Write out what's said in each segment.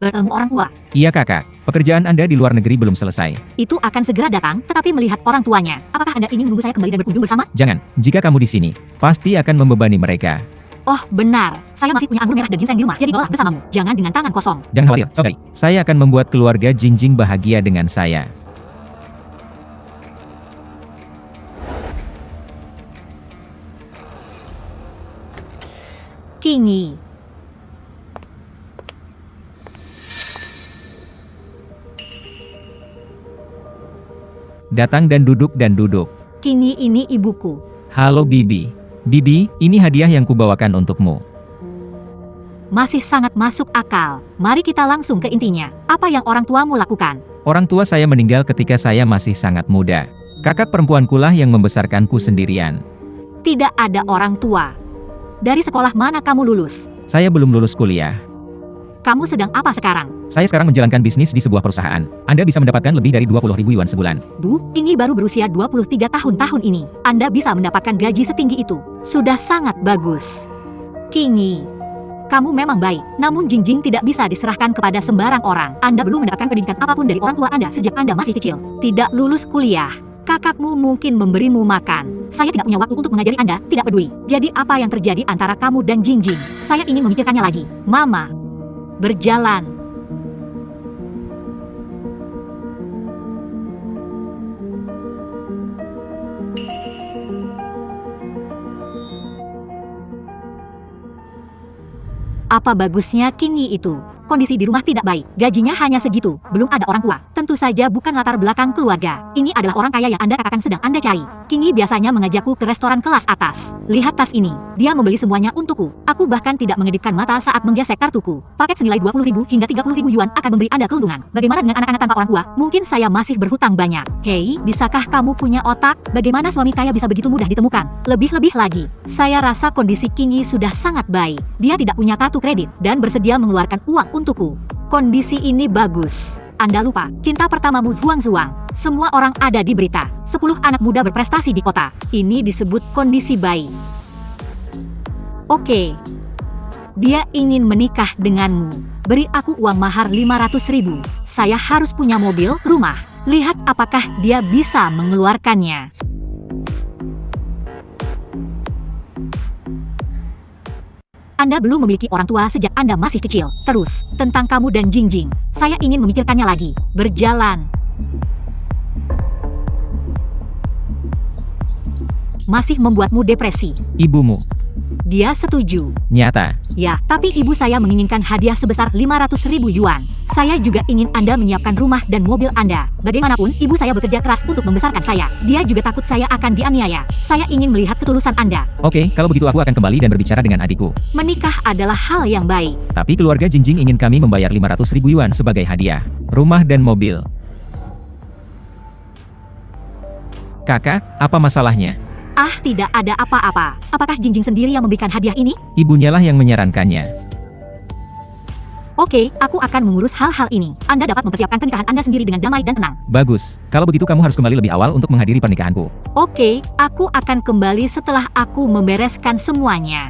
Bertemu orang tua. Iya kakak, pekerjaan Anda di luar negeri belum selesai. Itu akan segera datang, tetapi melihat orang tuanya. Apakah Anda ingin menunggu saya kembali dan berkunjung bersama? Jangan, jika kamu di sini, pasti akan membebani mereka. Oh, benar. Saya masih punya anggur merah dan ginseng di rumah, jadi bawalah bersamamu. Jangan dengan tangan kosong. Jangan khawatir, saudari. Saya akan membuat keluarga Jingjing bahagia dengan saya. Kingi. Datang dan duduk dan duduk. Kingi ini ibuku. Halo Bibi. Bibi, ini hadiah yang kubawakan untukmu. Masih sangat masuk akal. Mari kita langsung ke intinya. Apa yang orang tuamu lakukan? Orang tua saya meninggal ketika saya masih sangat muda. Kakak perempuankulah yang membesarkanku sendirian. Tidak ada orang tua. Dari sekolah mana kamu lulus? Saya belum lulus kuliah. Kamu sedang apa sekarang? Saya sekarang menjalankan bisnis di sebuah perusahaan. Anda bisa mendapatkan lebih dari 20.000 yuan sebulan. Bu, Kingi baru berusia 23 tahun ini. Anda bisa mendapatkan gaji setinggi itu. Sudah sangat bagus. Kingi, kamu memang baik. Namun Jingjing tidak bisa diserahkan kepada sembarang orang. Anda belum mendapatkan pendidikan apapun dari orang tua Anda sejak Anda masih kecil. Tidak lulus kuliah. Kakakmu mungkin memberimu makan. Saya tidak punya waktu untuk mengajari Anda, tidak peduli. Jadi apa yang terjadi antara kamu dan Jingjing? Saya ingin memikirkannya lagi. Mama. Berjalan. Apa bagusnya Kingi itu? Kondisi di rumah tidak baik, gajinya hanya segitu, belum ada orang tua. Tentu saja bukan latar belakang keluarga. Ini adalah orang kaya yang Anda katakan sedang Anda cari. Kingi biasanya mengajakku ke restoran kelas atas. Lihat tas ini, dia membeli semuanya untukku. Aku bahkan tidak mengedipkan mata saat menggesek kartuku. Paket senilai 20.000 hingga 30.000 yuan akan memberi Anda keuntungan. Bagaimana dengan anak-anak tanpa orang tua? Mungkin saya masih berhutang banyak. Hei, bisakah kamu punya otak? Bagaimana suami kaya bisa begitu mudah ditemukan? Lebih-lebih lagi, saya rasa kondisi Kingi sudah sangat baik. Dia tidak punya kartu kredit dan bersedia mengeluarkan uang untukku. Kondisi ini bagus. Anda lupa, cinta pertamamu Zhuang. Semua orang ada di berita. 10 anak muda berprestasi di kota. Ini disebut kondisi baik. Oke. Dia ingin menikah denganmu. Beri aku uang mahar 500.000. Saya harus punya mobil, rumah. Lihat apakah dia bisa mengeluarkannya. Anda belum memiliki orang tua sejak Anda masih kecil. Terus, tentang kamu dan Jingjing. Saya ingin memikirkannya lagi. Berjalan. Masih membuatmu depresi. Ibumu. Dia setuju. Nyata. Ya, tapi ibu saya menginginkan hadiah sebesar 500.000 yuan. Saya juga ingin Anda menyiapkan rumah dan mobil Anda. Bagaimanapun, ibu saya bekerja keras untuk membesarkan saya. Dia juga takut saya akan dianiaya. Saya ingin melihat ketulusan Anda. Oke, kalau begitu aku akan kembali dan berbicara dengan adikku. Menikah adalah hal yang baik. Tapi keluarga Jingjing ingin kami membayar 500.000 yuan sebagai hadiah. Rumah dan mobil. Kakak, apa masalahnya? Ah, tidak ada apa-apa. Apakah Jingjing sendiri yang memberikan hadiah ini? Ibunya lah yang menyarankannya. Oke, aku akan mengurus hal-hal ini. Anda dapat mempersiapkan pernikahan Anda sendiri dengan damai dan tenang. Bagus, kalau begitu kamu harus kembali lebih awal untuk menghadiri pernikahanku. Oke, aku akan kembali setelah aku membereskan semuanya.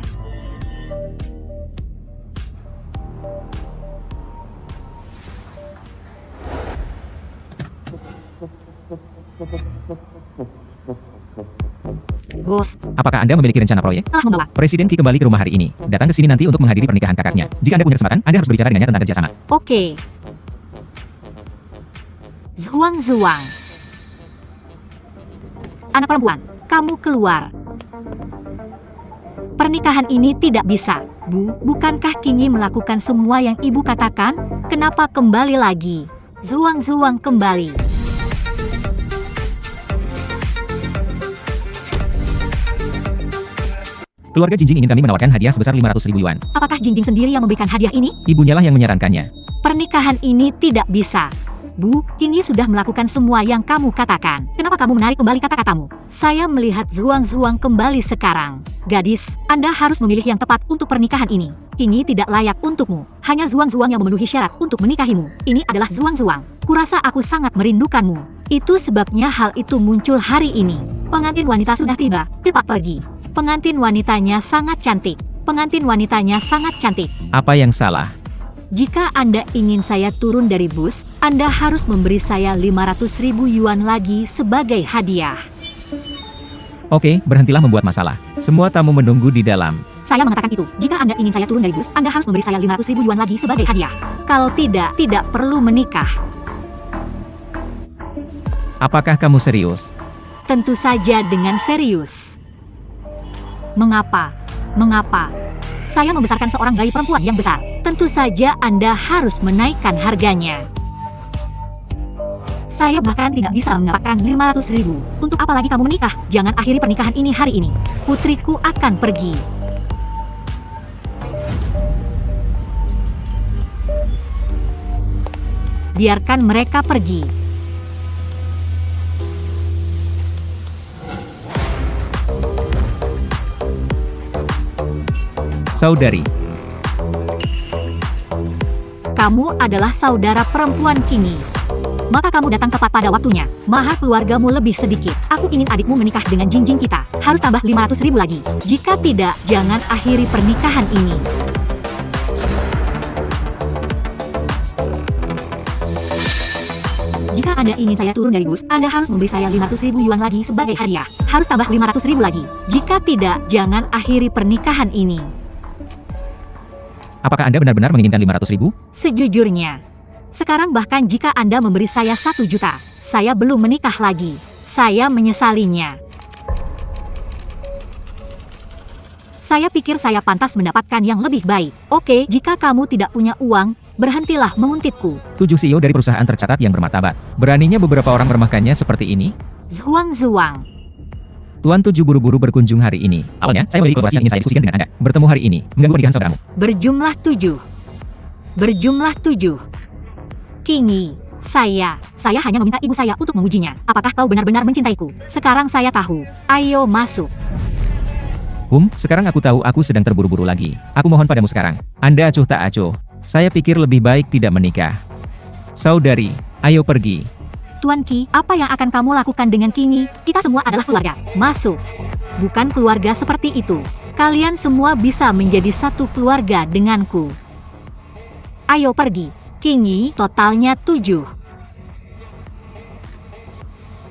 Bos, Apakah Anda memiliki rencana proyek? telah membawa. Presiden Qi kembali ke rumah hari ini. Datang ke sini nanti untuk menghadiri pernikahan kakaknya. Jika Anda punya kesempatan, Anda harus berbicara dengannya tentang kerjasama. Oke. Zhuang. Anak perempuan, kamu keluar. Pernikahan ini tidak bisa. Bu, bukankah Kingi melakukan semua yang ibu katakan? Kenapa kembali lagi? Zhuang kembali. Keluarga Jingjing ingin kami menawarkan hadiah sebesar 500.000 yuan. Apakah Jingjing sendiri yang memberikan hadiah ini? Ibunya lah yang menyarankannya. Pernikahan ini tidak bisa. Bu, Kingi sudah melakukan semua yang kamu katakan. Kenapa kamu menarik kembali kata-katamu? Saya melihat Zhuang kembali sekarang. Gadis, Anda harus memilih yang tepat untuk pernikahan ini. Kingi tidak layak untukmu. Hanya Zhuang yang memenuhi syarat untuk menikahimu. Ini adalah Zhuang. Kurasa aku sangat merindukanmu. Itu sebabnya hal itu muncul hari ini. Pengantin wanita sudah tiba. Cepat pergi. Pengantin wanitanya sangat cantik. Apa yang salah? Jika Anda ingin saya turun dari bus, Anda harus memberi saya 500.000 yuan lagi sebagai hadiah. Oke, berhentilah membuat masalah. Semua tamu menunggu di dalam. Saya mengatakan itu. Jika Anda ingin saya turun dari bus, Anda harus memberi saya 500.000 yuan lagi sebagai hadiah. Kalau tidak, tidak perlu menikah. Apakah kamu serius? Tentu saja dengan serius. Mengapa? Mengapa? Saya membesarkan seorang bayi perempuan yang besar. Tentu saja Anda harus menaikkan harganya. Saya bahkan tidak bisa mendapatkan 500.000. Untuk apa lagi kamu menikah? Jangan akhiri pernikahan ini hari ini. Putriku akan pergi. Biarkan mereka pergi. Saudari, Kamu adalah saudara perempuan Kingi. Maka kamu datang tepat pada waktunya. Mahar keluargamu lebih sedikit. Aku ingin adikmu menikah dengan Jinjing kita. Harus tambah 500.000 lagi. Jika tidak, jangan akhiri pernikahan ini. Jika Anda ingin saya turun dari bus, Anda harus memberi saya 500.000 yuan lagi sebagai hadiah. Harus tambah 500.000 lagi. Jika tidak, jangan akhiri pernikahan ini. apakah Anda benar-benar menginginkan 500.000? Sejujurnya, sekarang bahkan jika Anda memberi saya 1 juta, saya belum menikah lagi. Saya menyesalinya. Saya pikir saya pantas mendapatkan yang lebih baik. Oke, jika kamu tidak punya uang, berhentilah menguntitku. 7 CEO dari perusahaan tercatat yang bermartabat. Beraninya beberapa orang meremehkannya seperti ini? Zuang. Tuan 7 buru-buru berkunjung hari ini. Awalnya, saya memiliki kolaborasi yang ingin saya diskusikan dengan Anda. Bertemu hari ini, mengganggu pernikahan saudaramu. Berjumlah 7. Berjumlah 7. Kingi, saya hanya meminta ibu saya untuk mengujinya. Apakah kau benar-benar mencintaiku? Sekarang saya tahu. Ayo masuk. Sekarang aku tahu aku sedang terburu-buru lagi. Aku mohon padamu sekarang. Anda acuh tak acuh. Saya pikir lebih baik tidak menikah. Saudari, ayo pergi. Tuan Qi, apa yang akan kamu lakukan dengan Kingi? Kita semua adalah keluarga. Masuk. Bukan keluarga seperti itu. Kalian semua bisa menjadi satu keluarga denganku. Ayo pergi. Kingi, totalnya 7.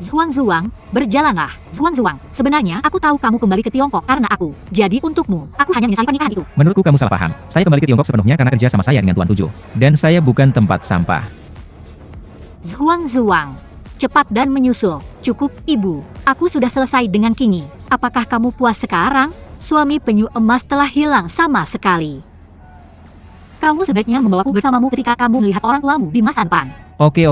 Zuang, berjalanlah. Zuang, sebenarnya aku tahu kamu kembali ke Tiongkok karena aku. Jadi untukmu, aku hanya menyesali pernikahan itu. Menurutku kamu salah paham. Saya kembali ke Tiongkok sepenuhnya karena kerja sama saya dengan Tuan 7. Dan saya bukan tempat sampah. Zuang, cepat dan menyusul. Cukup, Ibu. Aku sudah selesai dengan Kingi. Apakah kamu puas sekarang? Suami penyu emas telah hilang sama sekali. Kamu sebaiknya membawaku bersamamu ketika kamu melihat orang tuamu di masa depan. Oke.